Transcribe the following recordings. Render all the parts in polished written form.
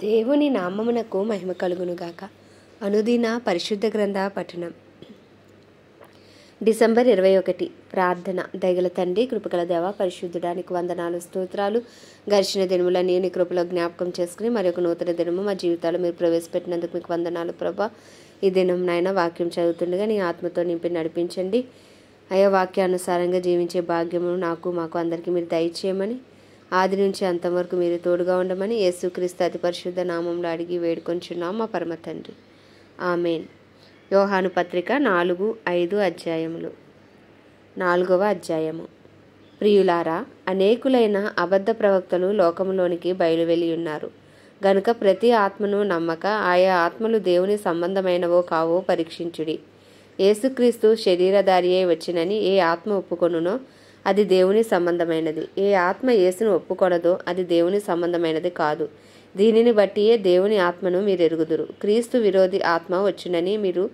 దేవుని నామమునకు మహిమ కలుగునుగాక. అనుదిన పరిశుద్ధ గ్రంథ పఠనం. డిసెంబర్ 21. ప్రార్థన. దయగల తండ్రి, కృపగల దేవ, పరిశుద్ధుడానికి వందనాలు, స్తోత్రాలు. గడిచిన దినములన్నీ నీ కృపలో జ్ఞాపకం చేసుకుని మరొక నూతన దినము మా జీవితాలు మీరు ప్రవేశపెట్టినందుకు మీకు వందనాలు ప్రభా. ఈ దినం నాయన వాక్యం చదువుతుండగా నీ ఆత్మతో నింపి నడిపించండి అయ్యా. వాక్యానుసారంగా జీవించే భాగ్యమును మాకు అందరికీ మీరు దయచేయమని, ఆది నుంచి అంతవరకు మీరు తోడుగా ఉండమని యేసుక్రీస్తు అతి పరిశుద్ధ నామంలో అడిగి వేడుకొంచున్నాం మా పరమ తండ్రి. ఆమెన్. యోహాను పత్రిక 4-5 అధ్యాయములు. 4వ అధ్యాయము. ప్రియులారా, అనేకులైన అబద్ధ ప్రవక్తలు లోకములోనికి బయలువెళ్ళి ఉన్నారు గనుక ప్రతి ఆత్మను నమ్మక ఆయా ఆత్మలు దేవుని సంబంధమైనవో కావో పరీక్షించుడి. యేసుక్రీస్తు శరీరధారి అయి వచ్చినని ఏ ఆత్మ ఒప్పుకొనునో అది దేవుని సంబంధమైనది. ఏ ఆత్మ యేసును ఒప్పుకొనదో అది దేవుని సంబంధమైనది కాదు. దీనిని బట్టియే దేవుని ఆత్మను మీరు ఎరుగుదురు. క్రీస్తు విరోధి ఆత్మ వచ్చునని మీరు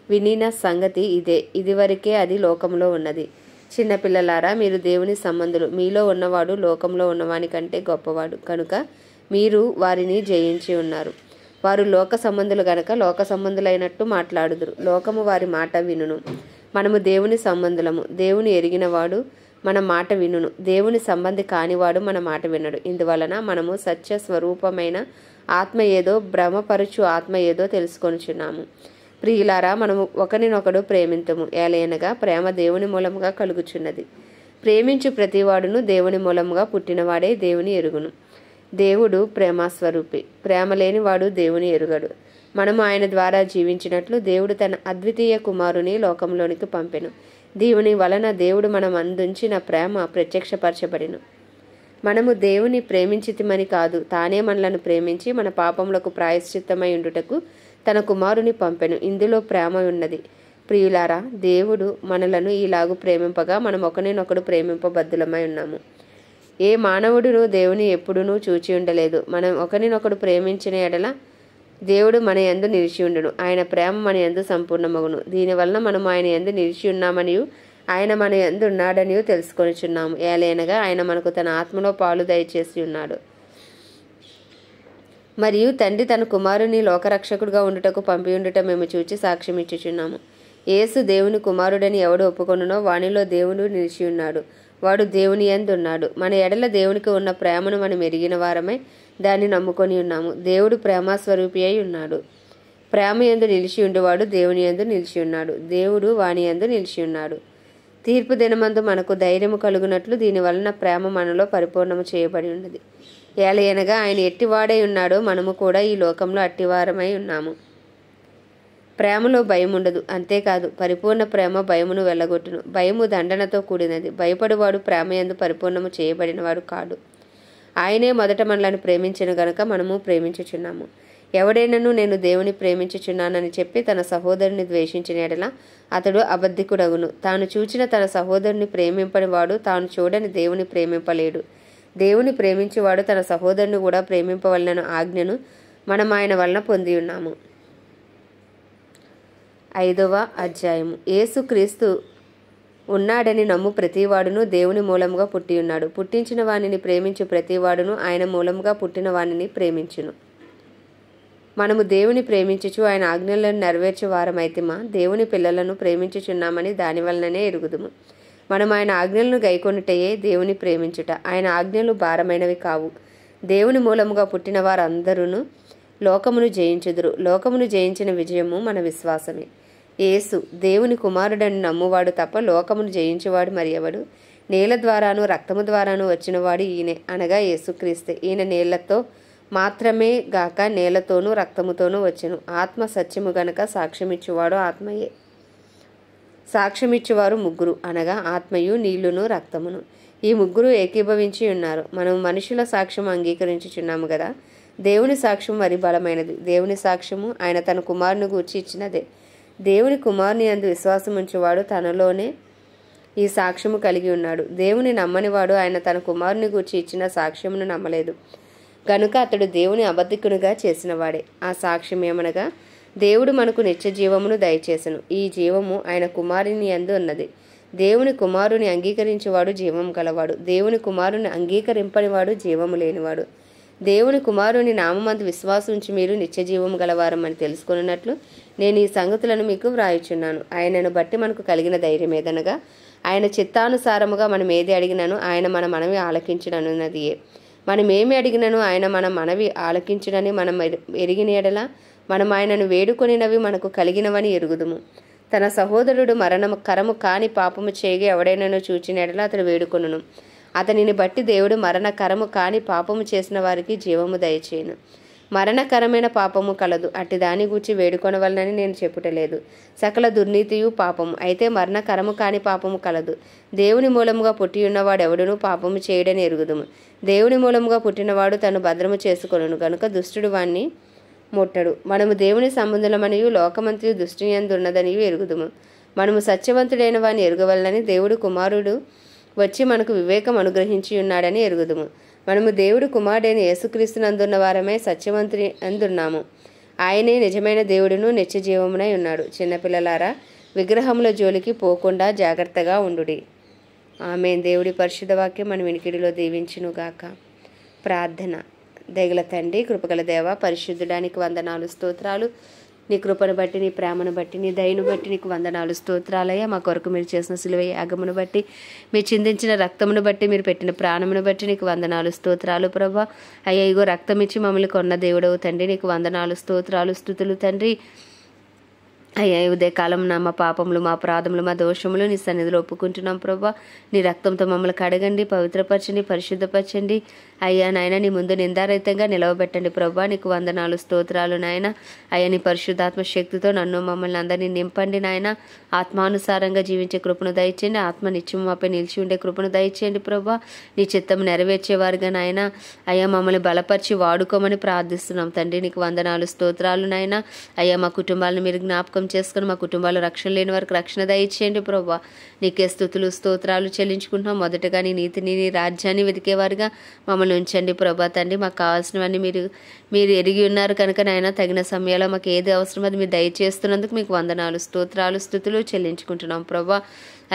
వినిన సంగతి ఇదే. ఇదివరకే అది లోకంలో ఉన్నది. చిన్నపిల్లలారా, మీరు దేవుని సంబంధులు. మీలో ఉన్నవాడు లోకంలో ఉన్నవాని కంటే గొప్పవాడు కనుక మీరు వారిని జయించి ఉన్నారు. వారు లోక సంబంధులు గనక లోక సంబంధులైనట్టు మాట్లాడుదురు. లోకము వారి మాట వినును. మనము దేవుని సంబంధులము. దేవుని ఎరిగినవాడు మన మాట వినును. దేవుని సంబంధి కానివాడు మన మాట వినడు. ఇందువలన మనము సత్య స్వరూపమైన ఆత్మ ఏదో, భ్రమపరచు ఆత్మ ఏదో తెలుసుకొనుచున్నాము. ప్రియులారా, మనము ఒకరినొకడు ప్రేమింతుము. ఏలయనగా ప్రేమ దేవుని మూలముగా కలుగుచున్నది. ప్రేమించు ప్రతివాడును దేవుని మూలముగా పుట్టినవాడే దేవుని ఎరుగును. దేవుడు ప్రేమస్వరూపి. ప్రేమ లేనివాడు దేవుని ఎరుగడు. మనము ఆయన ద్వారా జీవించినట్లు దేవుడు తన అద్వితీయ కుమారుని లోకంలోనికి పంపెను. దేవుని వలన దేవుడు మనం అందించిన ప్రేమ ప్రత్యక్షపరచబడిను. మనము దేవుని ప్రేమించితిమని కాదు, తానే మనలను ప్రేమించి మన పాపములకు ప్రాయశ్చిత్తమై ఉండుటకు తన కుమారుని పంపెను. ఇందులో ప్రేమ ఉన్నది. ప్రియులారా, దేవుడు మనలను ఈలాగు ప్రేమింపగా మనం ఒకరినొకడు ప్రేమింపబద్ధులమై ఉన్నాము. ఏ మానవుడును దేవుని ఎప్పుడునూ చూచి ఉండలేదు. మనం ఒకరినొకడు ప్రేమించిన ఎడల దేవుడు మన యందు నిలిచి ఉండును. ఆయన ప్రేమ మన యందు సంపూర్ణమగును. దీనివలన మనం ఆయన యందు నిలిచి ఉన్నామనియు ఆయన మన యందు ఉన్నాడనియు తెలుసుకొనిచున్నాము. ఏలైనగా ఆయన మనకు తన ఆత్మలో పాలు దయచేసి ఉన్నాడు. మరియు తండ్రి తన కుమారుని లోకరక్షకుడుగా ఉండుటకు పంపి ఉండుట మేము చూచి సాక్ష్యం ఇచ్చుచున్నాము. యేసు దేవుని కుమారుడని ఎవడు ఒప్పుకొనునో వానిలో దేవుడు నిలిచి ఉన్నాడు, వాడు దేవుని యందు ఉన్నాడు. మన ఎడల దేవునికి ఉన్న ప్రేమను మనం ఎరిగిన వారమై దాన్ని నమ్ముకొని ఉన్నాము. దేవుడు ప్రేమస్వరూపి అయి ఉన్నాడు. ప్రేమ యందు నిలిచి ఉండేవాడు దేవుని యందు నిలిచి ఉన్నాడు, దేవుడు వాని యందు నిలిచి ఉన్నాడు. తీర్పు దినమందు మనకు ధైర్యము కలుగునట్లు దీని వలన ప్రేమ మనలో పరిపూర్ణము చేయబడి ఉన్నది. ఏలయనగా ఆయన ఎట్టివాడై ఉన్నాడో మనము కూడా ఈ లోకంలో అట్టివారమై ఉన్నాము. ప్రేమలో భయం ఉండదు. అంతేకాదు, పరిపూర్ణ ప్రేమ భయమును వెళ్ళగొట్టును. భయము దండనతో కూడినది. భయపడువాడు ప్రేమ యందు పరిపూర్ణము చేయబడినవాడు కాడు. ఆయనే మొదట మనలను ప్రేమించిన గనుక మనము ప్రేమించుచున్నాము. ఎవడైనను నేను దేవుని ప్రేమించుచున్నానని చెప్పి తన సహోదరుని ద్వేషించిన ఎడల అతడు అబద్ధికుడగును. తాను చూచిన తన సహోదరుని ప్రేమింపని వాడు తాను చూడని దేవుని ప్రేమింపలేడు. దేవుని ప్రేమించేవాడు తన సహోదరుని కూడా ప్రేమింపవలన ఆజ్ఞను మనం ఆయన వలన పొంది ఉన్నాము. 5వ అధ్యాయము. యేసుక్రీస్తు ఉన్నాడని నమ్ము ప్రతివాడును దేవుని మూలముగా పుట్టి ఉన్నాడు. పుట్టించిన వానిని ప్రేమించు ప్రతివాడును ఆయన మూలముగా పుట్టిన వానిని ప్రేమించును. మనము దేవుని ప్రేమించుచు ఆయన ఆజ్ఞలను నెరవేర్చు వారమైతిమా, దేవుని పిల్లలను ప్రేమించుచున్నామని దాని వలననే ఎరుగుదుము. మనం ఆయన ఆజ్ఞలను గైకొనుటయే దేవుని ప్రేమించుట. ఆయన ఆజ్ఞలు భారమైనవి కావు. దేవుని మూలముగా పుట్టిన వారందరూ లోకమును జయించుదురు. లోకమును జయించిన విజయము మన విశ్వాసమే. యేసు దేవుని కుమారుడని నమ్మువాడు తప్ప లోకమును జయించేవాడు మరి ఎవడు? నేల ద్వారాను రక్తము ద్వారాను వచ్చినవాడు ఈయనే, అనగా యేసుక్రీస్తే. ఈయన నేలతో మాత్రమే గాక నేలతోనూ రక్తముతోనూ వచ్చెను. ఆత్మ సత్యము గనక సాక్ష్యమిచ్చువాడు ఆత్మయే. సాక్ష్యమిచ్చువారు ముగ్గురు, అనగా ఆత్మయు నీళ్లును రక్తమును. ఈ ముగ్గురు ఏకీభవించి ఉన్నారు. మనం మనుషుల సాక్ష్యం అంగీకరించుచున్నాము కదా. దేవుని సాక్ష్యం మరి బలమైనది. దేవుని సాక్ష్యము ఆయన తన కుమారుని గూర్చి ఇచ్చినదే. దేవుని కుమారుని యందు విశ్వాసం ఉంచువాడు తనలోనే ఈ సాక్ష్యము కలిగి ఉన్నాడు. దేవుని నమ్మనివాడు ఆయన తన కుమారుని గూర్చి ఇచ్చిన సాక్ష్యమును నమ్మలేదు గనుక అతడు దేవుని అబద్ధికునిగా చేసినవాడే. ఆ సాక్ష్యం ఏమనగా, దేవుడు మనకు నిత్య జీవమును దయచేసెను. ఈ జీవము ఆయన కుమారుని యందు ఉన్నది. దేవుని కుమారుని అంగీకరించేవాడు జీవం గలవాడు, దేవుని కుమారుని అంగీకరింపనివాడు జీవము లేనివాడు. దేవుని కుమారుని నామమందు విశ్వాసం ఉంచి మీరు నిత్యజీవము గలవారమని తెలుసుకున్నట్లు నేను ఈ సంగతులను మీకు వ్రాయుచున్నాను. ఆయనను బట్టి మనకు కలిగిన ధైర్యం ఏదనగా ఆయన చిత్తానుసారముగా మనం ఏది అడిగినను ఆయన మన మనవి ఆలకించునన్నదియే. మనం ఏమి అడిగినను ఆయన మన మనవి ఆలకించునని మనం ఎరిగిన ఎడల మనం ఆయనను వేడుకొనినవి మనకు కలిగినవని ఎరుగుదుము. తన సహోదరుడు మరణకరము కాని పాపము చేయగా ఎవడైనానో చూచిన ఎడల అతడు వేడుకొనును. అతనిని బట్టి దేవుడు మరణకరము కాని పాపము చేసిన వారికి జీవము దయచేయును. మరణకరమైన పాపము కలదు, అట్టి దాని గూర్చి వేడుకొనవలనని నేను చెప్పుటలేదు. సకల దుర్నీతియు పాపము, అయితే మరణకరము కాని పాపము కలదు. దేవుని మూలముగా పుట్టి ఉన్నవాడు ఎవడునూ పాపము చేయడని ఎరుగుదుము. దేవుని మూలముగా పుట్టినవాడు తను భద్రము చేసుకొనును గనుక దుష్టుడు వాణ్ణి ముట్టడు. మనము దేవుని సంబంధులమనియు లోకమంతయు దుష్టుని యందు ఉన్నదనియు ఎరుగుదుము. మనము సత్యవంతుడైన వాని ఎరుగవలనని దేవుడు కుమారుడు వచ్చి మనకు వివేకం అనుగ్రహించి ఉన్నాడని ఎరుగుదుము. మనము దేవుడు కుమారుడైన యేసుక్రీస్తునందున్న వారమే సత్యవంతుని అందున్నాము. ఆయనే నిజమైన దేవుడును నిత్యజీవమునై ఉన్నాడు. చిన్నపిల్లలారా, విగ్రహముల జోలికి పోకుండా జాగ్రత్తగా ఉండుడి. ఆమేన్. దేవుడి పరిశుద్ధ వాక్యం మన వినికిడిలో దీవించునుగాక. ప్రార్థన. దయగల తండ్రి, కృపగల దేవ, పరిశుద్ధుడానికి వందనాలు స్తోత్రాలు. నీ కృపను బట్టి, నీ ప్రేమను బట్టి, నీ దయను బట్టి నీకు వందనాలు స్తోత్రాలయ్యా. మా కొరకు మీరు చేసిన సిలువ యాగమును బట్టి, మీరు చిందించిన రక్తమును బట్టి, మీరు పెట్టిన ప్రాణమును బట్టి నీకు వందనాలు స్తోత్రాలు ప్రభా. అయ్యా, ఇగో రక్తం ఇచ్చి మమ్మల్ని కొన్న దేవుడవు తండ్రి, నీకు వందనాలు స్తోత్రాలు స్తుతులు తండ్రి. అయ్యా, ఉదయకాలం మా పాపములు, మా అపరాధములు, మా దోషములు నీ సన్నిధిలో ఒప్పుకుంటున్నాం ప్రభా. నీ రక్తంతో మమ్మల్ని కడగండి, పవిత్రపరచండి, పరిశుద్ధపరచండి. అయ్యా నాయన, నీ ముందు నిందారహితంగా నిలవబెట్టండి ప్రభా. నీకు వందనాలు స్తోత్రాలు నాయన. అయ్యా, నీ పరిశుద్ధాత్మ శక్తితో నన్ను మమ్మల్ని అందరినీ నింపండి నాయన. ఆత్మానుసారంగా జీవించే కృపను దయచేయండి. ఆత్మ నిత్యం మాపై నిలిచి ఉండే కృపను దయచేయండి ప్రభా. నీ చిత్తం నెరవేర్చేవారుగా నాయన అయ్యా మమ్మల్ని బలపరిచి వాడుకోమని ప్రార్థిస్తున్నాం తండ్రి. నీకు వందనాలు స్తోత్రాలు నాయన. అయ్యా, మా కుటుంబాలను మీరు జ్ఞాపకం చేసుకుని మా కుటుంబాలు రక్షణ లేని వారికి రక్షణ దయచేయండి ప్రభా. నీకే స్తుతులు స్తోత్రాలు చెల్లించుకుంటున్నాం. మొదటగా నీ నీతిని, నీ రాజ్యాన్ని వెతికేవారుగా మమ్మల్ని ఉంచండి ప్రభా తండ్రి. మాకు కావాల్సినవన్నీ మీరు ఎరిగి ఉన్నారు కనుక నాయన తగిన సమయంలో మాకు ఏది అవసరమో అది మీరు దయచేస్తున్నందుకు మీకు వందనాలు స్తోత్రాలు స్తుతులు చెల్లించుకుంటున్నాం ప్రభా.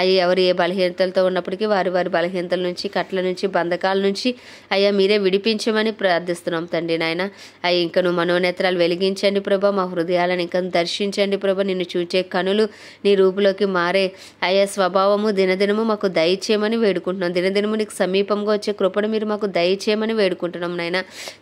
అయ్యా, ఎవరు ఏ బలహీనతలతో ఉన్నప్పటికీ వారి బలహీనతల నుంచి, కట్ల నుంచి, బంధకాల నుంచి అయ్యా మీరే విడిపించమని ప్రార్థిస్తున్నాం తండ్రి నాయన. అయ్యా, ఇంకా నువ్వు మనోనేత్రాలు వెలిగించండి ప్రభా. మా హృదయాలను ఇంకా దర్శించండి ప్రభా. నిన్ను చూచే కనులు, నీ రూపులోకి మారే అయ్యా స్వభావము దినదినము మాకు దయచేయమని వేడుకుంటున్నాం. దినదినము నీకు సమీపంగా వచ్చే కృపను మీరు మాకు దయచేయమని వేడుకుంటున్నాం నాయన.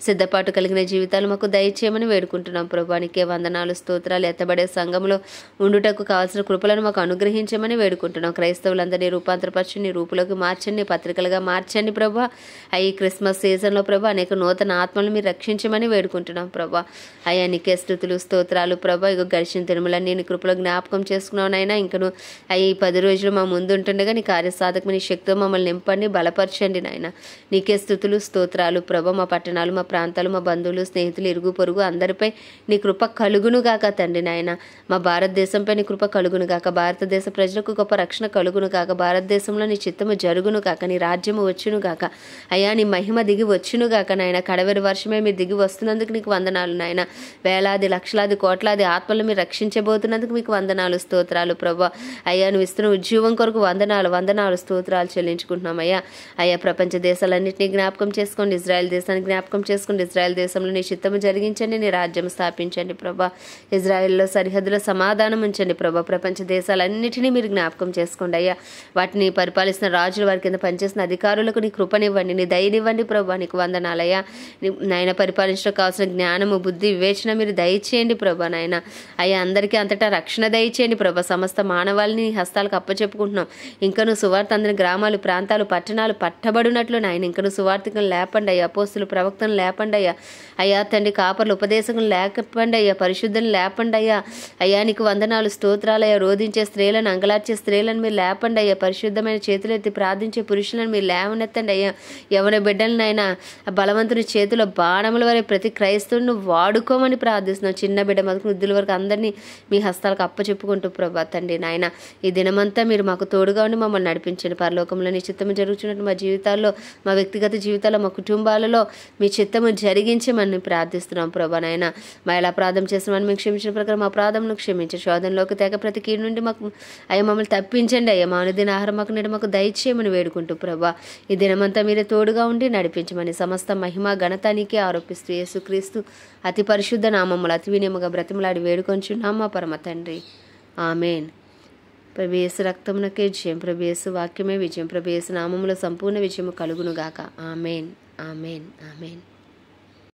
సిద్ధపాటు కలిగిన జీవితాలు మాకు దయచేయమని వేడుకుంటున్నాం ప్రభా. నీకే వందనాలు స్తోత్రాలు. ఎత్తబడే సంఘంలో ఉండుటకు కావాల్సిన కృపలను మాకు అనుగ్రహించమని వేడుకుంటున్నాం. క్రైస్తవులందరినీ రూపాంతరపరచండి, నీ రూపులోకి మార్చండి, పత్రికలుగా మార్చండి ప్రభా. అయ్యి క్రిస్మస్ సీజన్లో ప్రభా అనేక నూతన ఆత్మలు మీరు రక్షించమని వేడుకుంటున్నాం ప్రభా. అయ్యా, నీకే స్తుతులు స్తోత్రాలు ప్రభా. ఇక గడిచిన తిరుమలన్నీ నీ కృపలో జ్ఞాపకం చేసుకున్నావునైనా. ఇంకను అయ్యి 10 రోజులు మా ముందు ఉంటుండగా నీ కార్యసాధకం నీ శక్తితో మమ్మల్ని నింపండి, బలపరచండి నాయన. నీకే స్తుతులు స్తోత్రాలు ప్రభా. మా పట్టణాలు, మా ప్రాంతాలు, మా బంధువులు, స్నేహితులు, ఇరుగు పొరుగు అందరిపై నీ కృప కలుగునుగాక తండ్రి నాయన. మా భారతదేశంపై నీ కృప కలుగునుగాక. భారతదేశ ప్రజలకు గొప్ప రక్షణ కలుగును కాక. భారతదేశంలో నీ చిత్తము జరుగును కాక. నీ రాజ్యము వచ్చును గాక. అయ్యా, నీ మహిమ దిగి వచ్చును గాక నాయన. కడవరి వర్షమే మీరు దిగి వస్తున్నందుకు నీకు వందనాలు నాయన. వేలాది, లక్షలాది, కోట్లాది ఆత్మలు మీరు రక్షించబోతున్నందుకు మీకు వందనాలు స్తోత్రాలు ప్రభా. అయ్యా, నువ్వు ఇస్తున్న ఉద్యోగం కొరకు వందనాలు స్తోత్రాలు చెల్లించుకుంటున్నాం అయ్యా. అయ్యా, ప్రపంచ దేశాలన్నింటినీ జ్ఞాపకం చేసుకోండి. ఇజ్రాయెల్ దేశాన్ని జ్ఞాపకం చేసుకోండి. ఇజ్రాయెల్ దేశంలో నీ చిత్తము జరిగించండి, నీ రాజ్యం స్థాపించండి ప్రభా. ఇజ్రాయెల్లో సరిహద్దులో సమాధానం ఉంచండి ప్రభా. ప్రపంచ దేశాలన్నింటినీ మీరు జ్ఞాపకం చేసుకోండి అయ్యా. వాటిని పరిపాలిస్తున్న రాజులు, వారి కింద పనిచేసిన అధికారులకు నీ కృపనివ్వండి, నీ దయనివ్వండి ప్రభా. నీకు వందనాలయ్యా. నాయన పరిపాలించడం కావాల్సిన జ్ఞానము, బుద్ధి, వివేచన మీరు దయచేయండి ప్రభా నాయన. అయ్యా, అందరికీ అంతటా రక్షణ దయచేయండి ప్రభా. సమస్త మానవాళిని హస్తాలకు అప్పచెప్పుకుంటున్నాం. ఇంకను సువార్త అందిన గ్రామాలు, ప్రాంతాలు, పట్టణాలు పట్టబడినట్లు నాయన ఇంకను సువార్థికను లేపండి అయ్యా. అపోస్తులు, ప్రవక్తను లేపండి అయ్యా. అయ్యా తండ్రి, కాపర్లు, ఉపదేశకులు లేపండి అయ్యా. పరిశుద్ధులను లేపండి అయ్యా. అయ్యా, నీకు వందనాలు స్తోత్రాలయ్యా. రోధించే స్త్రీలను, అంగలార్చే స్త్రీలను మీరు లేపండి అయ్యా. పరిశుద్ధమైన చేతులెత్తి ప్రార్థించే పురుషులను మీరు లేవనెత్తండి అయ్యా. యవన బిడ్డలనైనా బలవంతుని చేతిలో బాణముల వరకు ప్రతి క్రైస్తవుని వాడుకోమని ప్రార్థిస్తున్నాం. చిన్న బిడ్డ మొదటి వృద్ధుల వరకు అందరినీ మీ హస్తాలకు అప్పచెప్పుకుంటూ ప్రభా తండ్రి నాయన. ఈ దినమంతా మీరు మాకు తోడుగా ఉండి మమ్మల్ని నడిపించండి. పరలోకంలో నీ చిత్తము జరుగుతున్నట్టు మా జీవితాల్లో, మా వ్యక్తిగత జీవితాల్లో, మా కుటుంబాలలో మీ చిత్తము జరిగించమని ప్రార్థిస్తున్నాం ప్రభా నాయన. మా ఎలా అపరాధం చేసిన మేము క్షమించిన ప్రకారం మా అపరాధమును క్షమించి శోధనలోకి తెగ ప్రతి కీడు నుండి మాకు అయ్యా మమ్మల్ని తప్పించండి క్షమించండి అయ్యా. మా అనుదిన ఆహారం మాకు నేడు మాకు దయచేయమని వేడుకుంటూ ప్రభా ఈ దినమంతా మీరే తోడుగా ఉండి నడిపించమని సమస్త మహిమ ఘనత నీకే ఆరోపిస్తూ యేసుక్రీస్తు అతి పరిశుద్ధ నామములు అతి వినయముగా బ్రతిమలాడి వేడుకొంచున్నాం మా పరమ తండ్రి. ఆమెన్. ప్రభు యేసు రక్తమునకే జయం, ప్రభు యేసు వాక్యమే విజయం, ప్రభు యేసు నామములో సంపూర్ణ విజయము కలుగునుగాక. Amen, amen, amen.